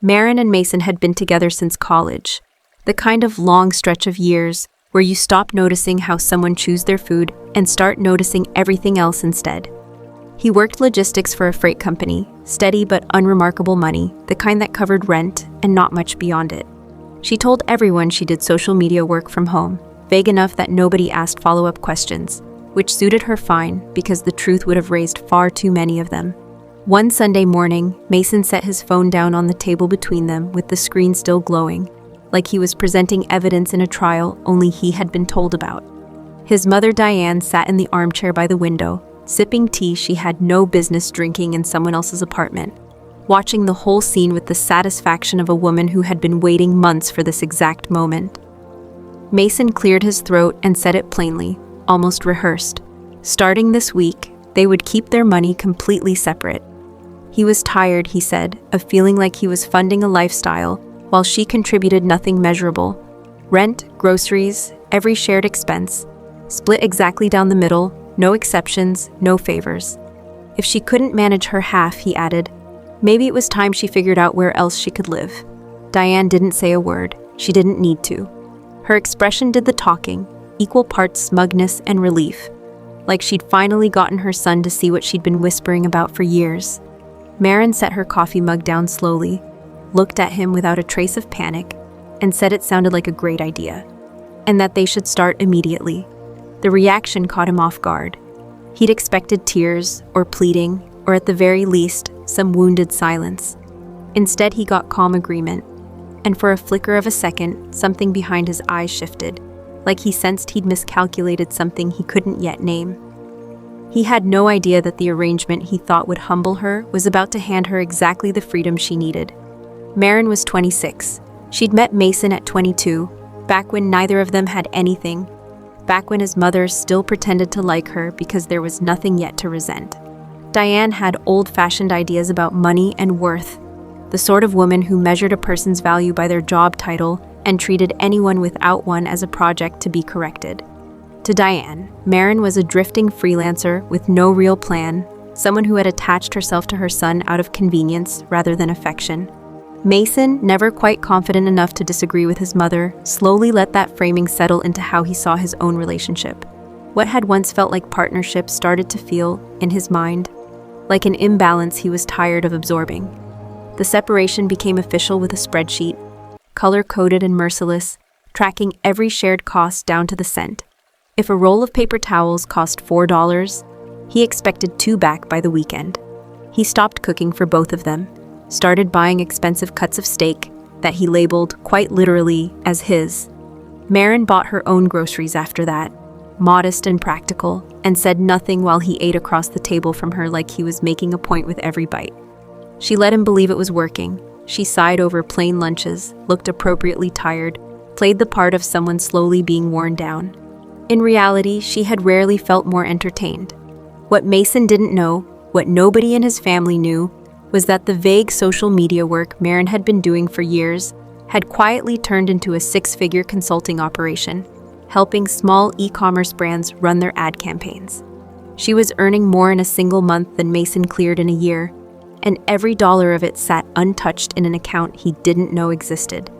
Maren and Mason had been together since college, the kind of long stretch of years where you stop noticing how someone chews their food and start noticing everything else instead. He worked logistics for a freight company, steady but unremarkable money, the kind that covered rent and not much beyond it. She told everyone she did social media work from home, vague enough that nobody asked follow-up questions, which suited her fine because the truth would have raised far too many of them. One Sunday morning, Mason set his phone down on the table between them with the screen still glowing, like he was presenting evidence in a trial only he had been told about. His mother Diane sat in the armchair by the window, sipping tea she had no business drinking in someone else's apartment, watching the whole scene with the satisfaction of a woman who had been waiting months for this exact moment. Mason cleared his throat and said it plainly, almost rehearsed. Starting this week, they would keep their money completely separate. He was tired, he said, of feeling like he was funding a lifestyle while she contributed nothing measurable. Rent, groceries, every shared expense, split exactly down the middle, no exceptions, no favors. If she couldn't manage her half, he added, maybe it was time she figured out where else she could live. Diane didn't say a word. She didn't need to. Her expression did the talking, equal parts smugness and relief, like she'd finally gotten her son to see what she'd been whispering about for years. Maren set her coffee mug down slowly, looked at him without a trace of panic, and said it sounded like a great idea, and that they should start immediately. The reaction caught him off guard. He'd expected tears, or pleading, or at the very least, some wounded silence. Instead, he got calm agreement, and for a flicker of a second, something behind his eyes shifted, like he sensed he'd miscalculated something he couldn't yet name. He had no idea that the arrangement he thought would humble her was about to hand her exactly the freedom she needed. Maren was 26. She'd met Mason at 22, back when neither of them had anything, back when his mother still pretended to like her because there was nothing yet to resent. Diane had old-fashioned ideas about money and worth, the sort of woman who measured a person's value by their job title and treated anyone without one as a project to be corrected. To Diane, Maren was a drifting freelancer with no real plan, someone who had attached herself to her son out of convenience rather than affection. Mason, never quite confident enough to disagree with his mother, slowly let that framing settle into how he saw his own relationship. What had once felt like partnership started to feel, in his mind, like an imbalance he was tired of absorbing. The separation became official with a spreadsheet, color-coded and merciless, tracking every shared cost down to the cent. If a roll of paper towels cost $4, he expected 2 back by the weekend. He stopped cooking for both of them, started buying expensive cuts of steak that he labeled, quite literally, as his. Maren bought her own groceries after that, modest and practical, and said nothing while he ate across the table from her like he was making a point with every bite. She let him believe it was working. She sighed over plain lunches, looked appropriately tired, played the part of someone slowly being worn down. In reality, she had rarely felt more entertained. What Mason didn't know, what nobody in his family knew, was that the vague social media work Maren had been doing for years had quietly turned into a 6-figure consulting operation, helping small e-commerce brands run their ad campaigns. She was earning more in a single month than Mason cleared in a year, and every dollar of it sat untouched in an account he didn't know existed.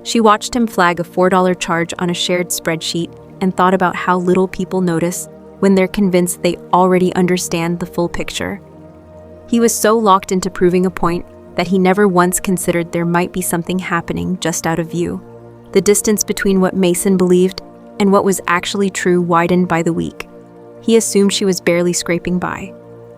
She watched him flag a $4 charge on a shared spreadsheet and thought about how little people notice when they're convinced they already understand the full picture. He was so locked into proving a point that he never once considered there might be something happening just out of view. The distance between what Mason believed and what was actually true widened by the week. He assumed she was barely scraping by.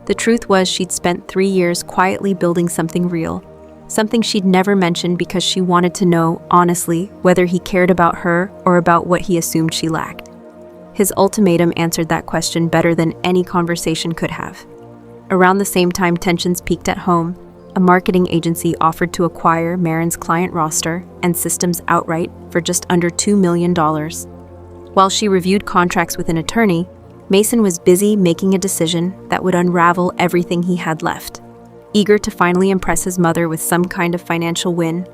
The truth was she'd spent 3 years quietly building something real, something she'd never mentioned because she wanted to know, honestly, whether he cared about her or about what he assumed she lacked. His ultimatum answered that question better than any conversation could have. Around the same time tensions peaked at home, a marketing agency offered to acquire Maren's client roster and systems outright for just under $2 million. While she reviewed contracts with an attorney, Mason was busy making a decision that would unravel everything he had left. Eager to finally impress his mother with some kind of financial win,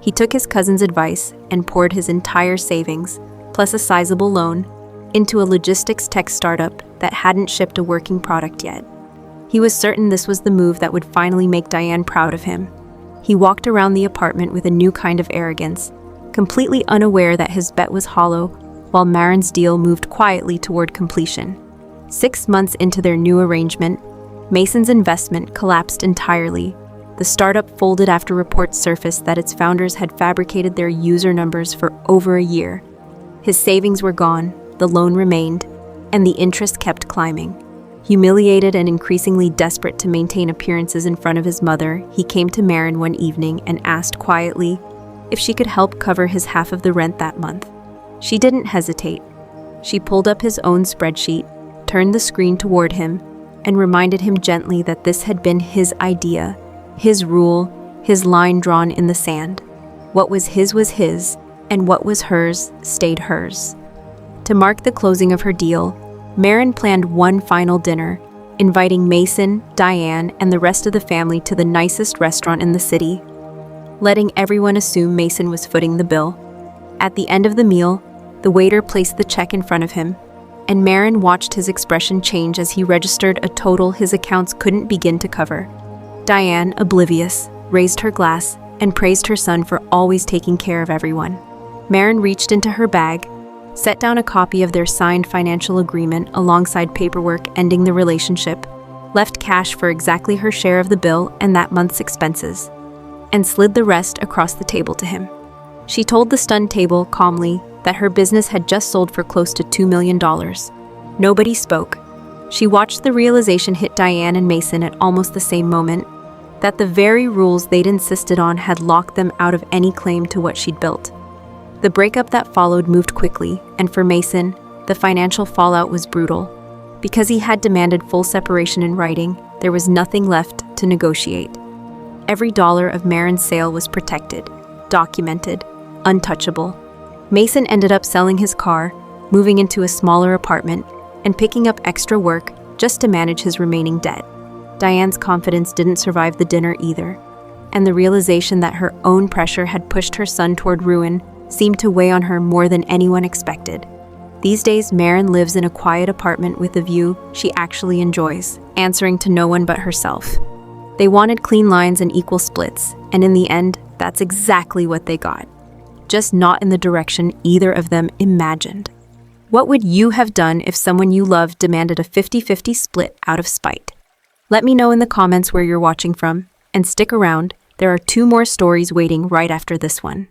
he took his cousin's advice and poured his entire savings, plus a sizable loan, into a logistics tech startup that hadn't shipped a working product yet. He was certain this was the move that would finally make Diane proud of him. He walked around the apartment with a new kind of arrogance, completely unaware that his bet was hollow, while Marin's deal moved quietly toward completion. 6 months into their new arrangement, Mason's investment collapsed entirely. The startup folded after reports surfaced that its founders had fabricated their user numbers for over a year. His savings were gone, the loan remained, and the interest kept climbing. Humiliated and increasingly desperate to maintain appearances in front of his mother, he came to Marin one evening and asked quietly if she could help cover his half of the rent that month. She didn't hesitate. She pulled up his own spreadsheet, turned the screen toward him, and reminded him gently that this had been his idea, his rule, his line drawn in the sand. What was his, and what was hers stayed hers. To mark the closing of her deal, Marin planned one final dinner, inviting Mason, Diane, and the rest of the family to the nicest restaurant in the city, letting everyone assume Mason was footing the bill. At the end of the meal, the waiter placed the check in front of him, and Marin watched his expression change as he registered a total his accounts couldn't begin to cover. Diane, oblivious, raised her glass and praised her son for always taking care of everyone. Marin reached into her bag, set down a copy of their signed financial agreement alongside paperwork ending the relationship, left cash for exactly her share of the bill and that month's expenses, and slid the rest across the table to him. She told the stunned table calmly that her business had just sold for close to $2 million. Nobody spoke. She watched the realization hit Diane and Mason at almost the same moment, that the very rules they'd insisted on had locked them out of any claim to what she'd built. The breakup that followed moved quickly, and for Mason, the financial fallout was brutal. Because he had demanded full separation in writing, there was nothing left to negotiate. Every dollar of Marin's sale was protected, documented, untouchable. Mason ended up selling his car, moving into a smaller apartment, and picking up extra work just to manage his remaining debt. Diane's confidence didn't survive the dinner either, and the realization that her own pressure had pushed her son toward ruin seemed to weigh on her more than anyone expected. These days, Marin lives in a quiet apartment with a view she actually enjoys, answering to no one but herself. They wanted clean lines and equal splits, and in the end, that's exactly what they got. Just not in the direction either of them imagined. What would you have done if someone you loved demanded a 50-50 split out of spite? Let me know in the comments where you're watching from, and stick around, there are 2 more stories waiting right after this one.